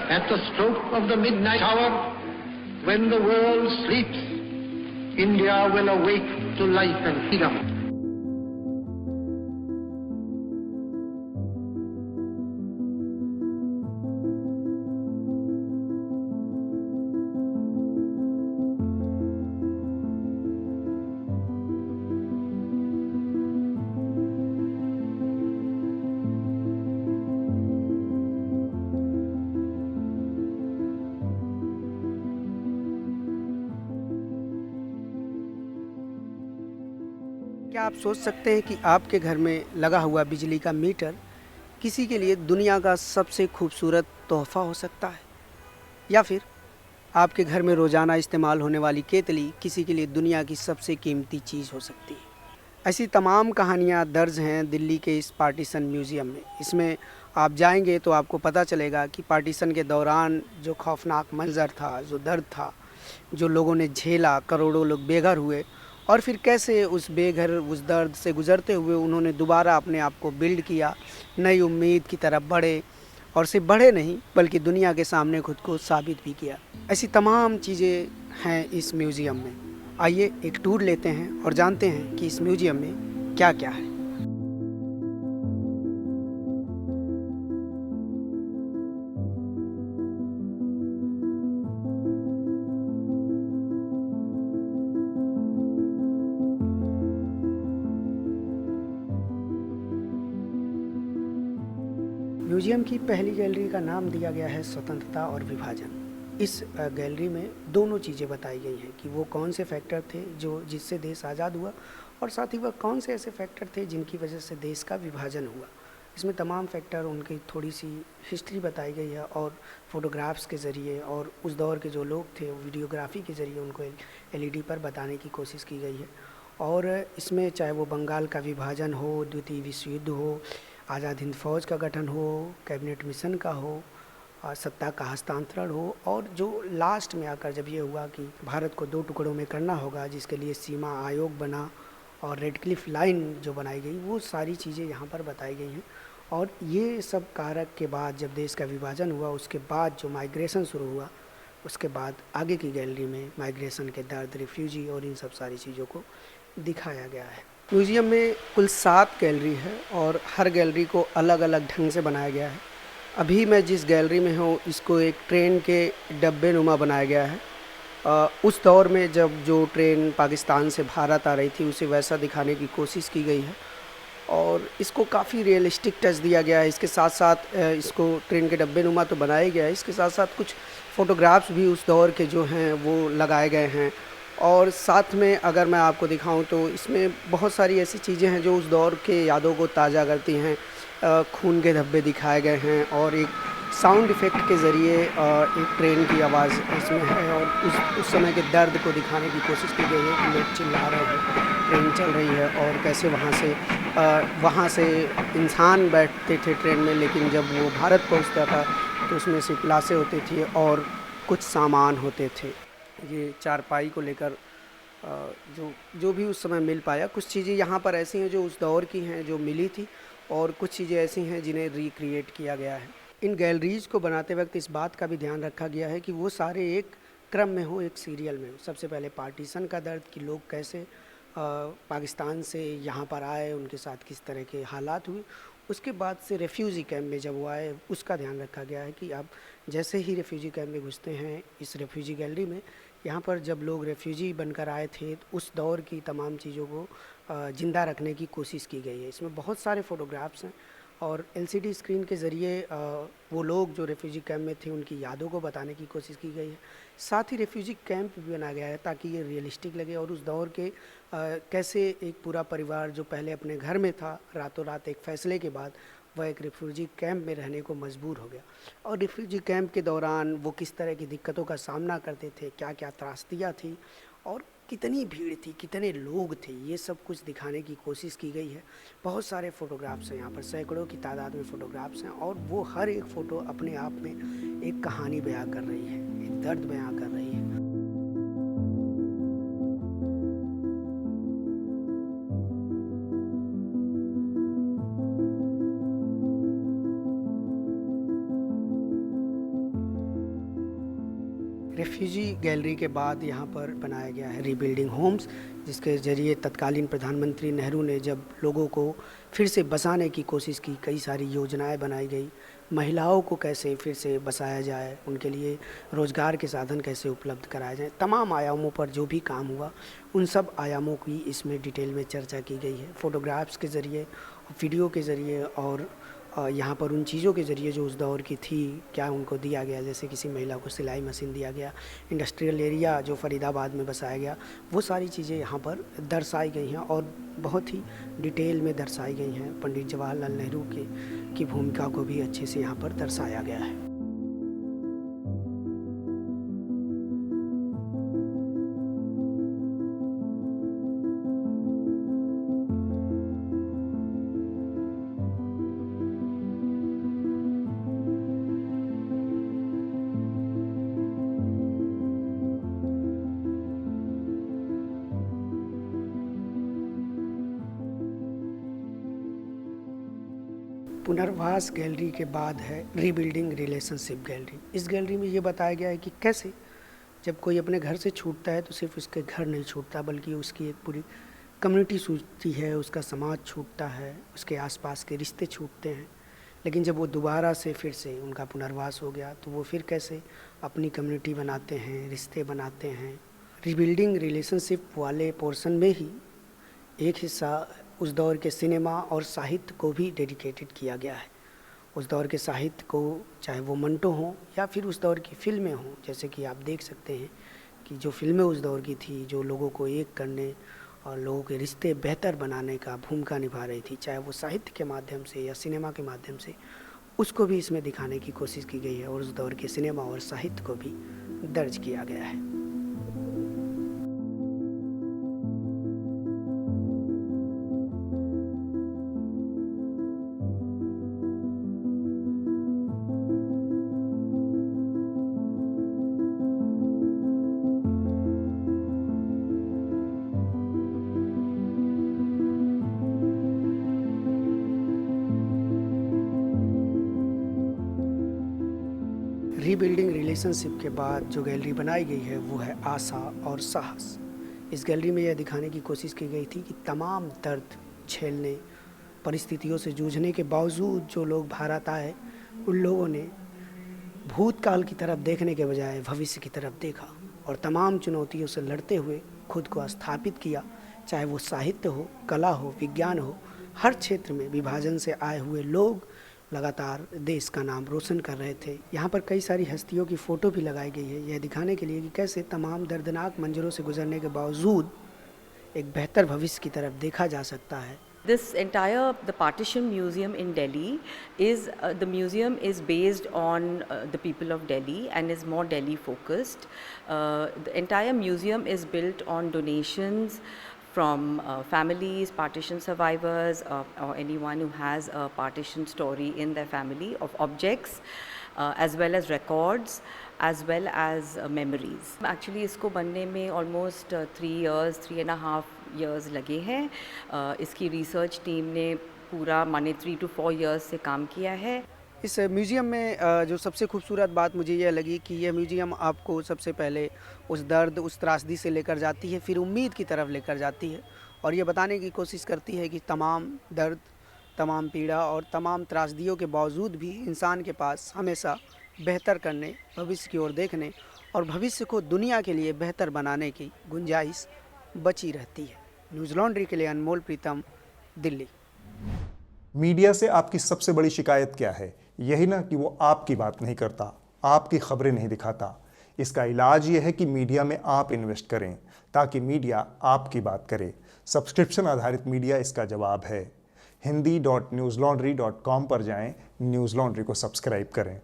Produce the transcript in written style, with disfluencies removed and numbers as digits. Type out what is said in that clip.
At the stroke of the midnight hour, when the world sleeps, India will awake to life and freedom. क्या आप सोच सकते हैं कि आपके घर में लगा हुआ बिजली का मीटर किसी के लिए दुनिया का सबसे खूबसूरत तोहफा हो सकता है, या फिर आपके घर में रोज़ाना इस्तेमाल होने वाली केतली किसी के लिए दुनिया की सबसे कीमती चीज़ हो सकती है। ऐसी तमाम कहानियाँ दर्ज हैं दिल्ली के इस पार्टीशन म्यूज़ियम में। इसमें आप जाएंगे तो आपको पता चलेगा कि पार्टीशन के दौरान जो खौफनाक मंजर था, जो दर्द था, जो लोगों ने झेला, करोड़ों लोग बेघर हुए, और फिर कैसे उस बेघर उस दर्द से गुज़रते हुए उन्होंने दोबारा अपने आप को बिल्ड किया, नई उम्मीद की तरफ बढ़े, और सिर्फ बढ़े नहीं बल्कि दुनिया के सामने खुद को साबित भी किया। ऐसी तमाम चीज़ें हैं इस म्यूज़ियम में। आइए एक टूर लेते हैं और जानते हैं कि इस म्यूज़ियम में क्या क्या है। म्यूजियम की पहली गैलरी का नाम दिया गया है स्वतंत्रता और विभाजन। इस गैलरी में दोनों चीज़ें बताई गई हैं कि वो कौन से फैक्टर थे जो जिससे देश आज़ाद हुआ, और साथ ही वह कौन से ऐसे फैक्टर थे जिनकी वजह से देश का विभाजन हुआ। इसमें तमाम फैक्टर, उनकी थोड़ी सी हिस्ट्री बताई गई है, और फोटोग्राफ्स के ज़रिए और उस दौर के जो लोग थे वीडियोग्राफी के ज़रिए उनको एलईडी पर बताने की कोशिश की गई है। और इसमें चाहे वो बंगाल का विभाजन हो, द्वितीय विश्व युद्ध हो, आज़ाद हिंद फौज का गठन हो, कैबिनेट मिशन का हो, सत्ता का हस्तांतरण हो, और जो लास्ट में आकर जब ये हुआ कि भारत को 2 टुकड़ों में करना होगा, जिसके लिए सीमा आयोग बना और रेड क्लिफ लाइन जो बनाई गई, वो सारी चीज़ें यहाँ पर बताई गई हैं। और ये सब कारक के बाद जब देश का विभाजन हुआ, उसके बाद जो माइग्रेशन शुरू हुआ, उसके बाद आगे की गैलरी में माइग्रेशन के दर्द, रिफ्यूजी और इन सब सारी चीज़ों को दिखाया गया है। म्यूज़ियम में कुल 7 गैलरी है और हर गैलरी को अलग अलग ढंग से बनाया गया है। अभी मैं जिस गैलरी में हूँ इसको एक ट्रेन के डब्बे नुमा बनाया गया है। उस दौर में जब जो ट्रेन पाकिस्तान से भारत आ रही थी उसे वैसा दिखाने की कोशिश की गई है, और इसको काफ़ी रियलिस्टिक टच दिया गया है। इसके साथ साथ इसको ट्रेन के डब्बे नुमा तो बनाया गया है, इसके साथ साथ कुछ फ़ोटोग्राफ्स भी उस दौर के जो हैं वो लगाए गए हैं। और साथ में अगर मैं आपको दिखाऊं तो इसमें बहुत सारी ऐसी चीज़ें हैं जो उस दौर के यादों को ताज़ा करती हैं। खून के धब्बे दिखाए गए हैं, और एक साउंड इफ़ेक्ट के ज़रिए एक ट्रेन की आवाज़ इसमें है, और उस समय के दर्द को दिखाने की कोशिश की गई है कि लोग चिल्ला रहे हैं, ट्रेन चल रही है, और कैसे वहाँ से इंसान बैठते थे ट्रेन में, लेकिन जब वो भारत पहुँचता था तो उसमें सिर्फ लाशें होती थी और कुछ सामान होते थे। ये चारपाई को लेकर जो जो भी उस समय मिल पाया, कुछ चीज़ें यहाँ पर ऐसी हैं जो उस दौर की हैं जो मिली थी, और कुछ चीज़ें ऐसी हैं जिन्हें रिक्रिएट किया गया है। इन गैलरीज़ को बनाते वक्त इस बात का भी ध्यान रखा गया है कि वो सारे एक क्रम में हो, एक सीरियल में हो। सबसे पहले पार्टीशन का दर्द कि लोग कैसे पाकिस्तान से यहाँ पर आए, उनके साथ किस तरह के हालात हुए। उसके बाद से रेफ्यूजी कैंप में जब वो आए उसका ध्यान रखा गया है कि अब जैसे ही रेफ्यूजी कैंप में घुसते हैं इस रेफ्यूजी गैलरी में, यहाँ पर जब लोग रेफ्यूजी बनकर आए थे तो उस दौर की तमाम चीज़ों को ज़िंदा रखने की कोशिश की गई है। इसमें बहुत सारे फ़ोटोग्राफ्स हैं, और एलसीडी स्क्रीन के ज़रिए वो लोग जो रेफ्यूजी कैंप में थे उनकी यादों को बताने की कोशिश की गई है। साथ ही रेफ्यूजी कैंप भी बनाया गया है ताकि ये रियलिस्टिक लगे, और उस दौर के कैसे एक पूरा परिवार जो पहले अपने घर में था, रातों रात एक फ़ैसले के बाद वह एक रेफ्यूजी कैंप में रहने को मजबूर हो गया, और रेफ्यूजी कैंप के दौरान वो किस तरह की दिक्कतों का सामना करते थे, क्या क्या त्रासदियाँ थी, और कितनी भीड़ थी, कितने लोग थे, ये सब कुछ दिखाने की कोशिश की गई है। बहुत सारे फ़ोटोग्राफ्स हैं यहाँ पर, सैकड़ों की तादाद में फ़ोटोग्राफ्स हैं, और वो हर एक फ़ोटो अपने आप में एक कहानी बयां कर रही है, एक दर्द बयां कर रही है। रेफ्यूजी गैलरी के बाद यहाँ पर बनाया गया है रीबिल्डिंग होम्स, जिसके ज़रिए तत्कालीन प्रधानमंत्री नेहरू ने जब लोगों को फिर से बसाने की कोशिश की, कई सारी योजनाएं बनाई गई, महिलाओं को कैसे फिर से बसाया जाए, उनके लिए रोज़गार के साधन कैसे उपलब्ध कराए जाएं, तमाम आयामों पर जो भी काम हुआ उन सब आयामों की इसमें डिटेल में चर्चा की गई है। फ़ोटोग्राफ्स के ज़रिए, वीडियो के ज़रिए और यहाँ पर उन चीज़ों के ज़रिए जो उस दौर की थी, क्या उनको दिया गया, जैसे किसी महिला को सिलाई मशीन दिया गया, इंडस्ट्रियल एरिया जो फरीदाबाद में बसाया गया, वो सारी चीज़ें यहाँ पर दर्शाई गई हैं और बहुत ही डिटेल में दर्शाई गई हैं। पंडित जवाहरलाल नेहरू की भूमिका को भी अच्छे से यहाँ पर दर्शाया गया है। पुनर्वास गैलरी के बाद है रीबिल्डिंग रिलेशनशिप गैलरी। इस गैलरी में ये बताया गया है कि कैसे जब कोई अपने घर से छूटता है तो सिर्फ उसके घर नहीं छूटता, बल्कि उसकी एक पूरी कम्युनिटी छूटती है, उसका समाज छूटता है, उसके आसपास के रिश्ते छूटते हैं। लेकिन जब वो दोबारा से फिर से उनका पुनर्वास हो गया तो वो फिर कैसे अपनी कम्युनिटी बनाते हैं, रिश्ते बनाते हैं। रीबिल्डिंग रिलेशनशिप वाले पोर्शन में ही एक हिस्सा उस दौर के सिनेमा और साहित्य को भी डेडिकेटेड किया गया है। उस दौर के साहित्य को, चाहे वो मंटो हों या फिर उस दौर की फ़िल्में हों, जैसे कि आप देख सकते हैं कि जो फ़िल्में उस दौर की थी, जो लोगों को एक करने और लोगों के रिश्ते बेहतर बनाने का भूमिका निभा रही थी, चाहे वो साहित्य के माध्यम से या सिनेमा के माध्यम से, उसको भी इसमें दिखाने की कोशिश की गई है और उस दौर के सिनेमा और साहित्य को भी दर्ज किया गया है। रीबिल्डिंग रिलेशनशिप के बाद जो गैलरी बनाई गई है वो है आशा और साहस। इस गैलरी में यह दिखाने की कोशिश की गई थी कि तमाम दर्द झेलने, परिस्थितियों से जूझने के बावजूद जो लोग भारत आए, उन लोगों ने भूतकाल की तरफ देखने के बजाय भविष्य की तरफ देखा और तमाम चुनौतियों से लड़ते हुए खुद को स्थापित किया, चाहे वो साहित्य हो, कला हो, विज्ञान हो। हर क्षेत्र में विभाजन से आए हुए लोग लगातार देश का नाम रोशन कर रहे थे। यहाँ पर कई सारी हस्तियों की फ़ोटो भी लगाई गई है, यह दिखाने के लिए कि कैसे तमाम दर्दनाक मंजरों से गुजरने के बावजूद एक बेहतर भविष्य की तरफ देखा जा सकता है। The partition museum in Delhi is, the museum is based on the people of Delhi and is more Delhi focused. The entire museum is built on donations from families, partition survivors, or anyone who has a partition story in their family, of objects, as well as records, as well as memories. Actually इसको बनने में almost 3.5 years लगे हैं। इसकी research team ने पूरा माने 3 to 4 years से काम किया है। इस म्यूज़ियम में जो सबसे खूबसूरत बात मुझे यह लगी कि यह म्यूज़ियम आपको सबसे पहले उस दर्द, उस त्रासदी से लेकर जाती है, फिर उम्मीद की तरफ लेकर जाती है और ये बताने की कोशिश करती है कि तमाम दर्द, तमाम पीड़ा और तमाम त्रासदियों के बावजूद भी इंसान के पास हमेशा बेहतर करने, भविष्य की ओर देखने और भविष्य को दुनिया के लिए बेहतर बनाने की गुंजाइश बची रहती है। न्यूज़ लॉन्ड्री के लिए अनमोल प्रीतम, दिल्ली। मीडिया से आपकी सबसे बड़ी शिकायत क्या है? यही ना कि वो आपकी बात नहीं करता, आपकी खबरें नहीं दिखाता। इसका इलाज ये है कि मीडिया में आप इन्वेस्ट करें ताकि मीडिया आपकी बात करे। सब्सक्रिप्शन आधारित मीडिया इसका जवाब है। hindi.newslaundry.com पर जाएं, न्यूज़ लॉन्ड्री को सब्सक्राइब करें।